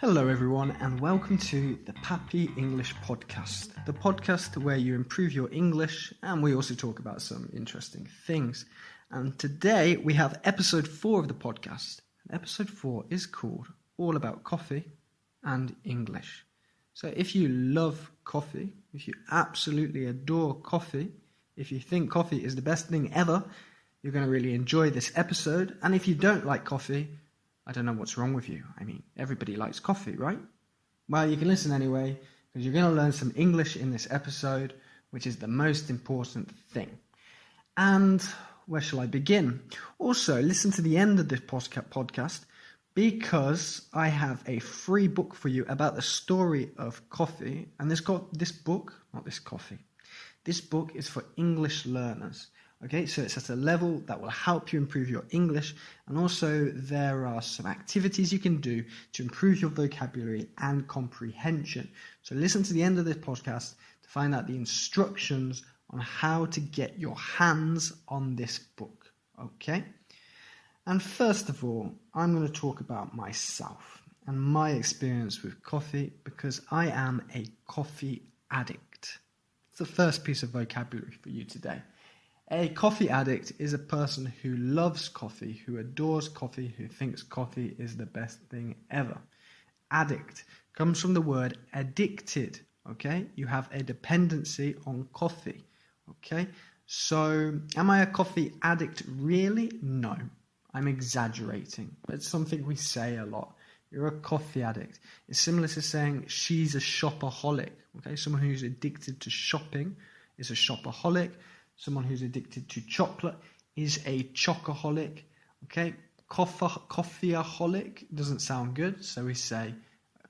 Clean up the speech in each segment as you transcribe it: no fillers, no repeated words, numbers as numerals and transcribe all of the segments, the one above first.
Hello everyone and welcome to the PAPIEnglish podcast, the podcast where you improve your English and we also talk about some interesting things. And today we have episode 4 of the podcast. Episode 4 is called All About Coffee and English. So if you love coffee, if you absolutely adore coffee, if you think coffee is the best thing ever, you're going to really enjoy this episode. And if you don't like coffee, I don't know what's wrong with you. I mean, everybody likes coffee, right? Well, you can listen anyway, because you're going to learn some English in this episode, which is the most important thing. And where shall I begin? Also, listen to the end of this podcast, because I have a free book for you about the story of coffee. And this book is for English learners. Okay, so it's at a level that will help you improve your English, and also there are some activities you can do to improve your vocabulary and comprehension. So listen to the end of this podcast to find out the instructions on how to get your hands on this book. Okay, and first of all, I'm going to talk about myself and my experience with coffee, because I am a coffee addict. It's the first piece of vocabulary for you today. A coffee addict is a person who loves coffee, who adores coffee, who thinks coffee is the best thing ever. Addict comes from the word addicted, okay? You have a dependency on coffee, okay? So, am I a coffee addict really? No, I'm exaggerating. It's something we say a lot. You're a coffee addict. It's similar to saying she's a shopaholic, okay? Someone who's addicted to shopping is a shopaholic. Someone who's addicted to chocolate is a chocoholic, okay? Coffeeaholic doesn't sound good, so we say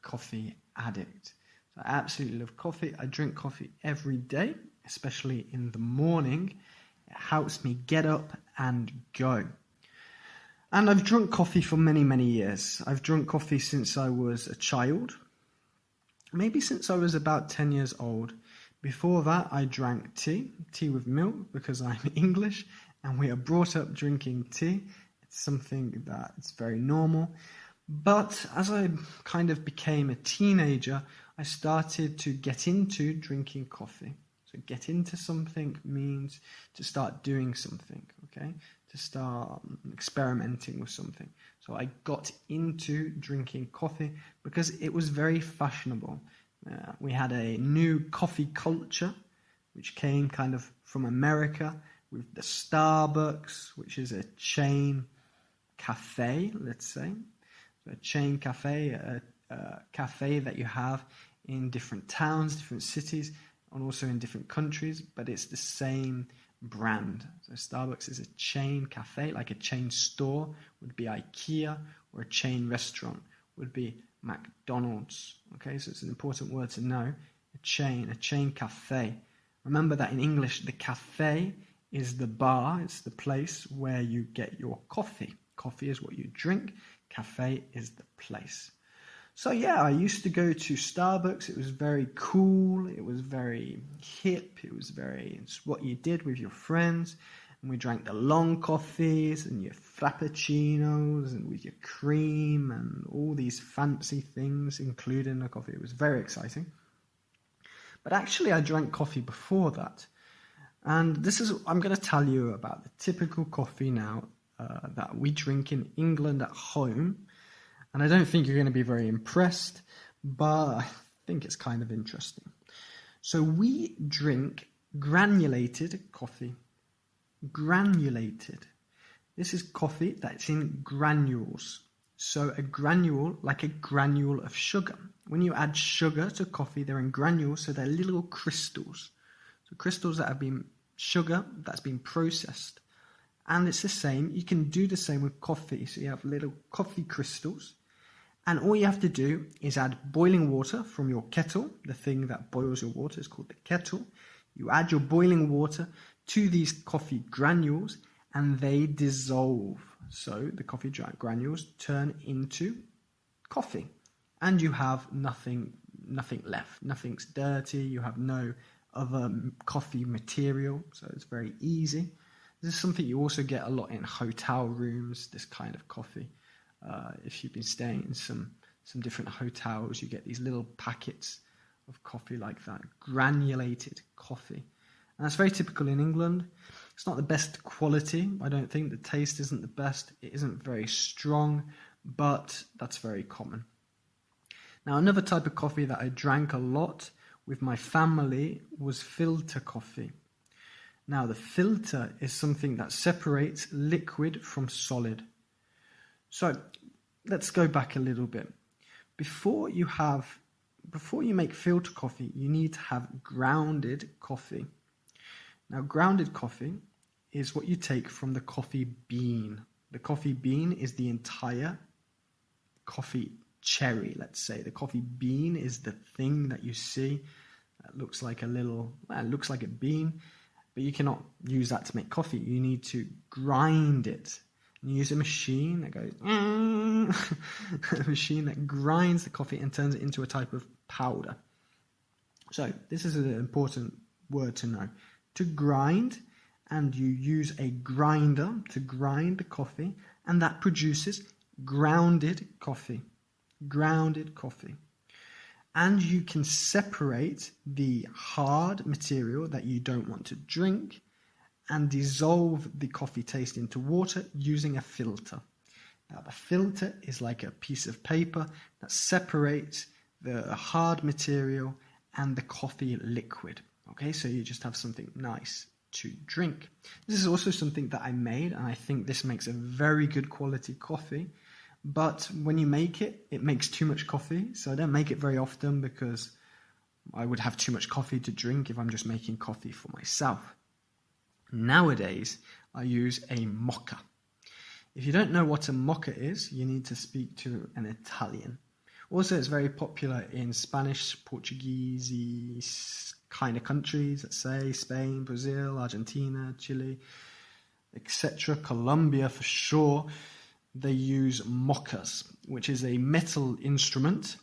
coffee addict. So I absolutely love coffee. I drink coffee every day, especially in the morning. It helps me get up and go. And I've drunk coffee for many, many years. I've drunk coffee since I was a child, maybe since I was about 10 years old. Before that, I drank tea with milk, because I'm English and we are brought up drinking tea. It's something that's very normal. But as I kind of became a teenager, I started to get into drinking coffee. So get into something means to start doing something, okay? To start experimenting with something. So I got into drinking coffee because it was very fashionable. We had a new coffee culture, which came kind of from America, with the Starbucks, which is a chain cafe, let's say. So a chain cafe, a cafe that you have in different towns, different cities, and also in different countries, but it's the same brand. So Starbucks is a chain cafe, like a chain store would be IKEA, or a chain restaurant would be McDonald's. Okay, so it's an important word to know. A chain cafe. Remember that in English, the cafe is the bar, it's the place where you get your coffee. Coffee is what you drink, cafe is the place. So yeah, I used to go to Starbucks. It was very cool, it was very hip, it's what you did with your friends. And we drank the long coffees and your frappuccinos and with your cream and all these fancy things included in the coffee. It was very exciting. But actually I drank coffee before that. And I'm going to tell you about the typical coffee now that we drink in England at home. And I don't think you're going to be very impressed, but I think it's kind of interesting. So we drink granulated coffee. Granulated. This is coffee that's in granules. So a granule, like a granule of sugar. When you add sugar to coffee, they're in granules, so they're little crystals. So crystals that have been sugar that's been processed. And it's the same. You can do the same with coffee. So you have little coffee crystals. And all you have to do is add boiling water from your kettle. The thing that boils your water is called the kettle. You add your boiling water to these coffee granules and they dissolve. So the coffee granules turn into coffee and you have nothing left. Nothing's dirty. You have no other coffee material. So it's very easy. This is something you also get a lot in hotel rooms, this kind of coffee. If you've been staying in some some different hotels, you get these little packets of coffee like that, granulated coffee. And that's very typical in England. It's not the best quality, I don't think. The taste isn't the best. It isn't very strong, but that's very common. Now, another type of coffee that I drank a lot with my family was filter coffee. Now, the filter is something that separates liquid from solid. So, let's go back a little bit. Before you make filter coffee, you need to have grounded coffee. Now, grounded coffee is what you take from the coffee bean. The coffee bean is the entire coffee cherry, let's say. The coffee bean is the thing that you see that looks like it looks like a bean, but you cannot use that to make coffee. You need to grind it. You use a machine that goes, a machine that grinds the coffee and turns it into a type of powder. So this is an important word to know. To grind, and you use a grinder to grind the coffee, and that produces grounded coffee. Grounded coffee. And you can separate the hard material that you don't want to drink and dissolve the coffee taste into water using a filter. Now, the filter is like a piece of paper that separates the hard material and the coffee liquid. Okay, so you just have something nice to drink. This is also something that I made, and I think this makes a very good quality coffee. But when you make it, it makes too much coffee. So I don't make it very often because I would have too much coffee to drink if I'm just making coffee for myself. Nowadays, I use a mocha. If you don't know what a mocha is, you need to speak to an Italian. Also, it's very popular in Spanish, Portuguese kind of countries, let's say Spain, Brazil, Argentina, Chile, etc. Colombia for sure. They use mochas, which is a metal instrument.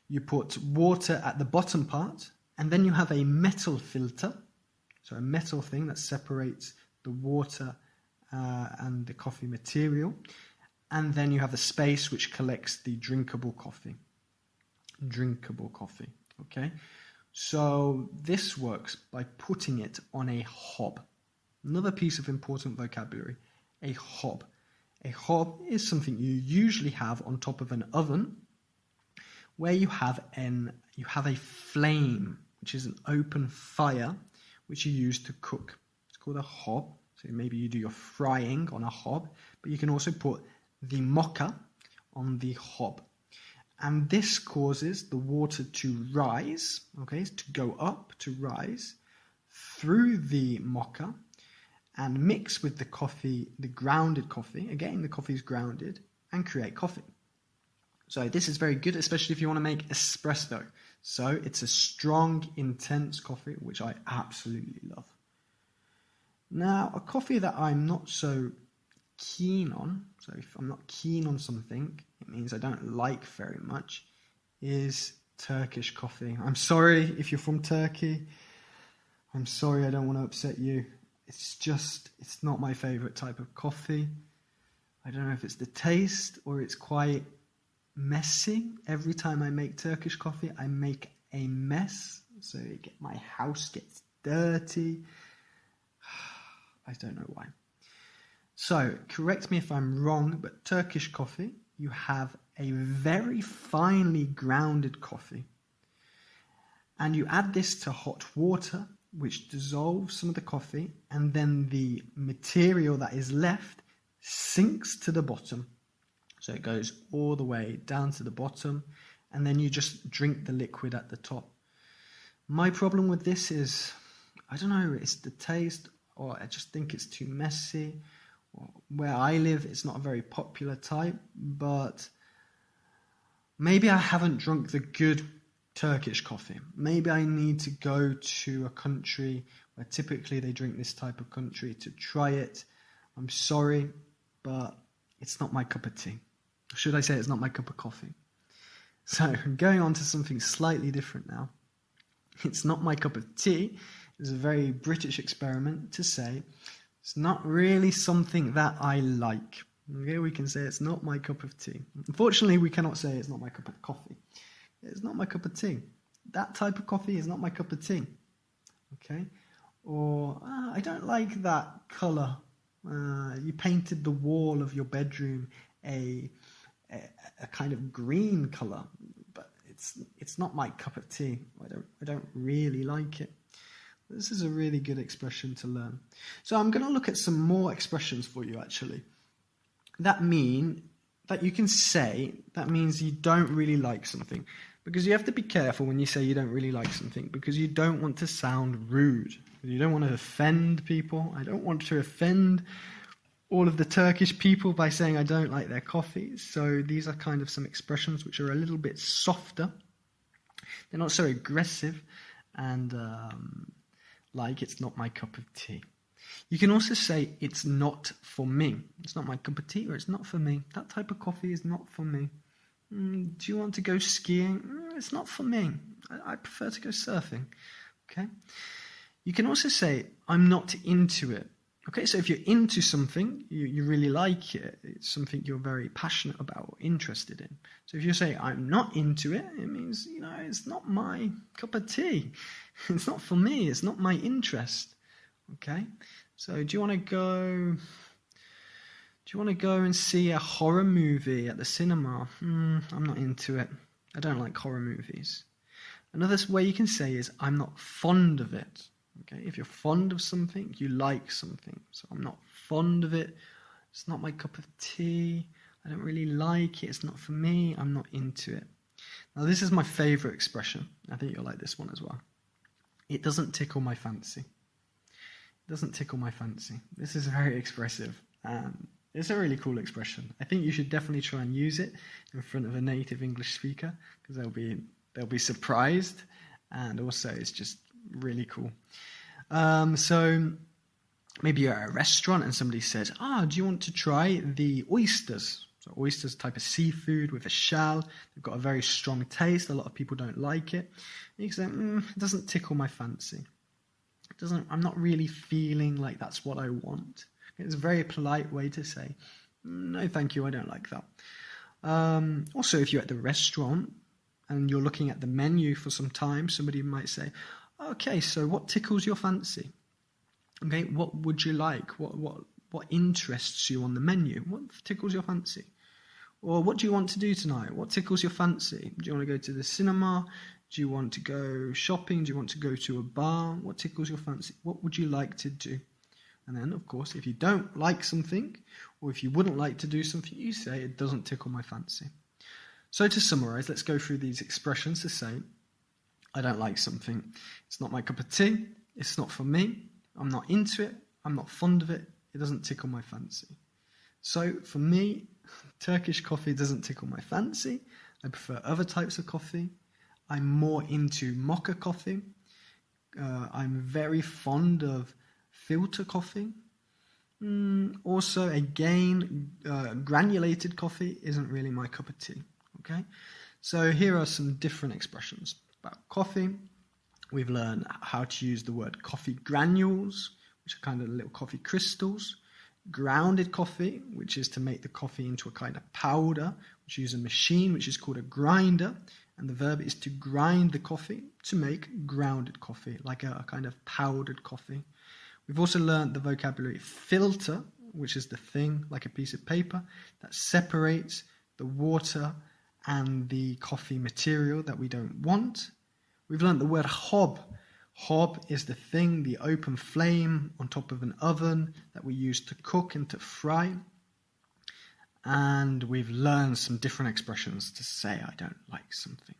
You put water at the bottom part, and then you have a metal filter. So a metal thing that separates the water and the coffee material. And then you have a space which collects the drinkable coffee. Drinkable coffee, okay? So this works by putting it on a hob. Another piece of important vocabulary, a hob. A hob is something you usually have on top of an oven where you have a flame, which is an open fire, which you use to cook. It's called a hob. So maybe you do your frying on a hob, but you can also put the mocha on the hob. And this causes the water to rise, okay, to go up, to rise through the mocha and mix with the coffee, the grounded coffee. Again, the coffee is grounded and create coffee. So this is very good, especially if you want to make espresso. So it's a strong, intense coffee, which I absolutely love. Now, a coffee that I'm not so keen on, so if I'm not keen on something, it means I don't like very much, is Turkish coffee. I'm sorry if you're from Turkey. I'm sorry, I don't want to upset you. It's not my favorite type of coffee. I don't know if it's the taste or it's quite messy. Every time I make Turkish coffee, I make a mess. So my house gets dirty. I don't know why. So, correct me if I'm wrong, but Turkish coffee, you have a very finely grounded coffee. And you add this to hot water, which dissolves some of the coffee, and then the material that is left sinks to the bottom. So it goes all the way down to the bottom, and then you just drink the liquid at the top. My problem with this is, I don't know, it's the taste, or I just think it's too messy. Where I live, it's not a very popular type, but maybe I haven't drunk the good Turkish coffee. Maybe I need to go to a country where typically they drink this type of country to try it. I'm sorry, but it's not my cup of tea. Or should I say it's not my cup of coffee? So, going on to something slightly different now. It's not my cup of tea. It's a very British experiment to say it's not really something that I like. Okay, we can say it's not my cup of tea. Unfortunately, we cannot say it's not my cup of coffee. It's not my cup of tea. That type of coffee is not my cup of tea. Okay? Or, I don't like that colour. You painted the wall of your bedroom a kind of green colour, but it's not my cup of tea. I don't really like it. This is a really good expression to learn. So I'm going to look at some more expressions for you, actually. That mean that you can say, that means you don't really like something. Because you have to be careful when you say you don't really like something, because you don't want to sound rude. You don't want to offend people. I don't want to offend all of the Turkish people by saying I don't like their coffee. So these are kind of some expressions which are a little bit softer. They're not so aggressive, and like it's not my cup of tea. You can also say it's not for me. It's not my cup of tea, or it's not for me. That type of coffee is not for me. Do you want to go skiing? It's not for me. I prefer to go surfing. Okay. You can also say, I'm not into it. Okay, so if you're into something, you really like it. It's something you're very passionate about or interested in. So if you say, I'm not into it, it means, it's not my cup of tea. It's not for me. It's not my interest. Okay, so do you want to go and see a horror movie at the cinema? I'm not into it. I don't like horror movies. Another way you can say is, I'm not fond of it. Okay, if you're fond of something, you like something. So I'm not fond of it. It's not my cup of tea. I don't really like it. It's not for me. I'm not into it. Now, this is my favourite expression. I think you'll like this one as well. It doesn't tickle my fancy. It doesn't tickle my fancy. This is very expressive. It's a really cool expression. I think you should definitely try and use it in front of a native English speaker, because they'll be surprised, and also it's just really cool. So maybe you're at a restaurant and somebody says, do you want to try the oysters? So oysters, type of seafood with a shell. They've got a very strong taste. A lot of people don't like it. And you can say, it doesn't tickle my fancy. I'm not really feeling like that's what I want. It's a very polite way to say, no, thank you, I don't like that. Also, if you're at the restaurant and you're looking at the menu for some time, somebody might say, okay, so what tickles your fancy? Okay, what would you like? What interests you on the menu? What tickles your fancy? Or what do you want to do tonight? What tickles your fancy? Do you want to go to the cinema? Do you want to go shopping? Do you want to go to a bar? What tickles your fancy? What would you like to do? And then, of course, if you don't like something, or if you wouldn't like to do something, you say, it doesn't tickle my fancy. So to summarize, let's go through these expressions to say, I don't like something. It's not my cup of tea. It's not for me. I'm not into it. I'm not fond of it. It doesn't tickle my fancy. So for me, Turkish coffee doesn't tickle my fancy. I prefer other types of coffee. I'm more into mocha coffee. I'm very fond of filter coffee. Also, again, granulated coffee isn't really my cup of tea. Okay, so here are some different expressions about coffee. We've learned how to use the word coffee granules, which are kind of little coffee crystals. Grounded coffee, which is to make the coffee into a kind of powder, which uses a machine which is called a grinder. And the verb is to grind the coffee to make grounded coffee, like a kind of powdered coffee. We've also learned the vocabulary filter, which is the thing, like a piece of paper, that separates the water and the coffee material that we don't want. We've learned the word hob. Hob is the thing, the open flame on top of an oven that we use to cook and to fry. And we've learned some different expressions to say I don't like something.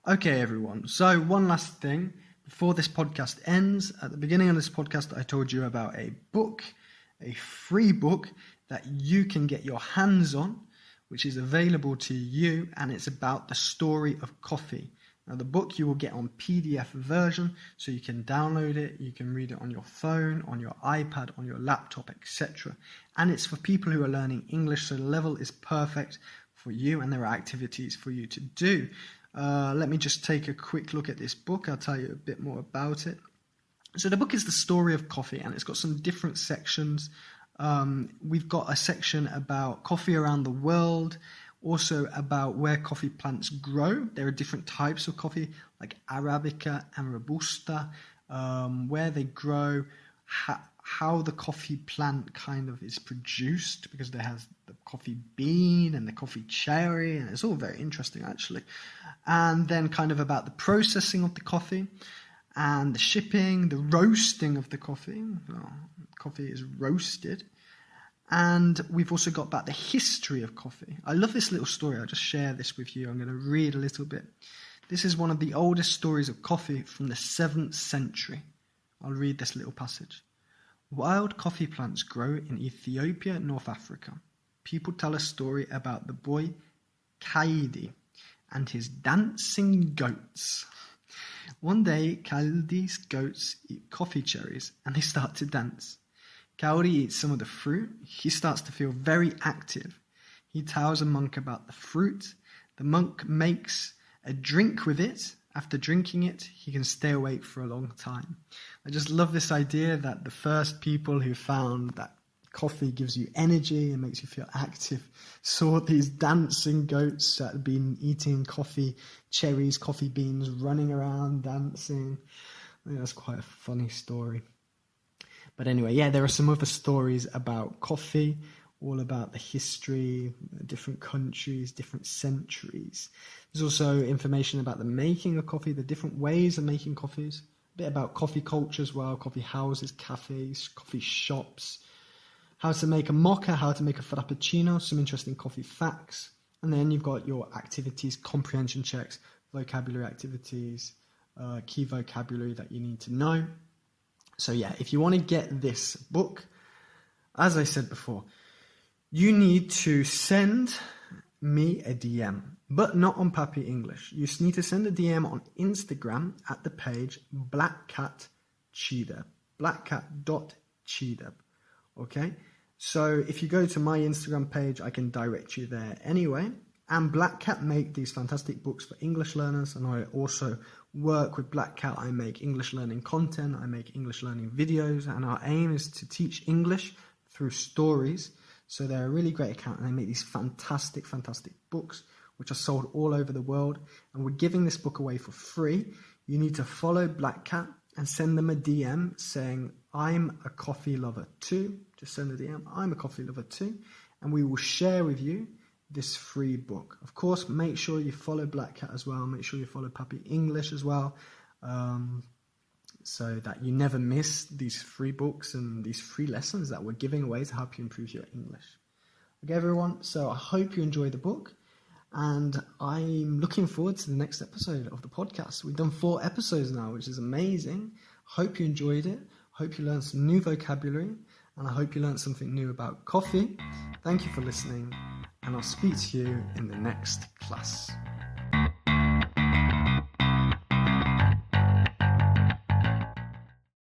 Okay, everyone. So one last thing before this podcast ends. At the beginning of this podcast, I told you about a book, a free book that you can get your hands on, which is available to you, and it's about the story of coffee. Now, the book you will get on PDF version, so you can download it, you can read it on your phone, on your iPad, on your laptop, etc. And it's for people who are learning English, so the level is perfect for you, and there are activities for you to do. Let me just take a quick look at this book. I'll tell you a bit more about it. So the book is the story of coffee, and it's got some different sections. We've got a section about coffee around the world, also about where coffee plants grow. There are different types of coffee, like Arabica and Robusta, where they grow, how the coffee plant kind of is produced, because there has the coffee bean and the coffee cherry, and it's all very interesting actually. And then kind of about the processing of the coffee and the shipping, the roasting of the coffee. Well, coffee is roasted. And we've also got about the history of coffee. I love this little story. I'll just share this with you. I'm going to read a little bit. This is one of the oldest stories of coffee from the 7th century. I'll read this little passage. Wild coffee plants grow in Ethiopia, North Africa. People tell a story about the boy Kaidi and his dancing goats. One day, Kaidi's goats eat coffee cherries and they start to dance. Kaidi eats some of the fruit. He starts to feel very active. He tells a monk about the fruit. The monk makes a drink with it. After drinking it, he can stay awake for a long time. I just love this idea that the first people who found that coffee gives you energy and makes you feel active saw these dancing goats that had been eating coffee cherries, coffee beans, running around dancing. I think that's quite a funny story. But anyway, yeah, there are some other stories about coffee, all about the history, different countries, different centuries. There's also information about the making of coffee, the different ways of making coffees, a bit about coffee culture as well, coffee houses, cafes, coffee shops, how to make a mocha, how to make a frappuccino, some interesting coffee facts. And then you've got your activities, comprehension checks, vocabulary activities, key vocabulary that you need to know. So yeah, if you want to get this book, as I said before, you need to send me a DM, but not on Papi English. You need to send a DM on Instagram at the page blackcatchideb, blackcat.chideb. Okay, so if you go to my Instagram page, I can direct you there anyway. And Black Cat make these fantastic books for English learners, and I also work with Black Cat. I make English learning content, I make English learning videos, and our aim is to teach English through stories. So they're a really great account, and they make these fantastic, fantastic books, which are sold all over the world. And we're giving this book away for free. You need to follow Black Cat and send them a DM saying, I'm a coffee lover too. Just send a DM, I'm a coffee lover too. And we will share with you this free book. Of course, make sure you follow Black Cat as well. Make sure you follow Papi English as well, so that you never miss these free books and these free lessons that we're giving away to help you improve your English. Okay, everyone, so I hope you enjoy the book, and I'm looking forward to the next episode of the podcast. We've done 4 episodes now, which is amazing. Hope you enjoyed it. Hope you learned some new vocabulary, and I hope you learned something new about coffee. Thank you for listening, and I'll speak to you in the next class.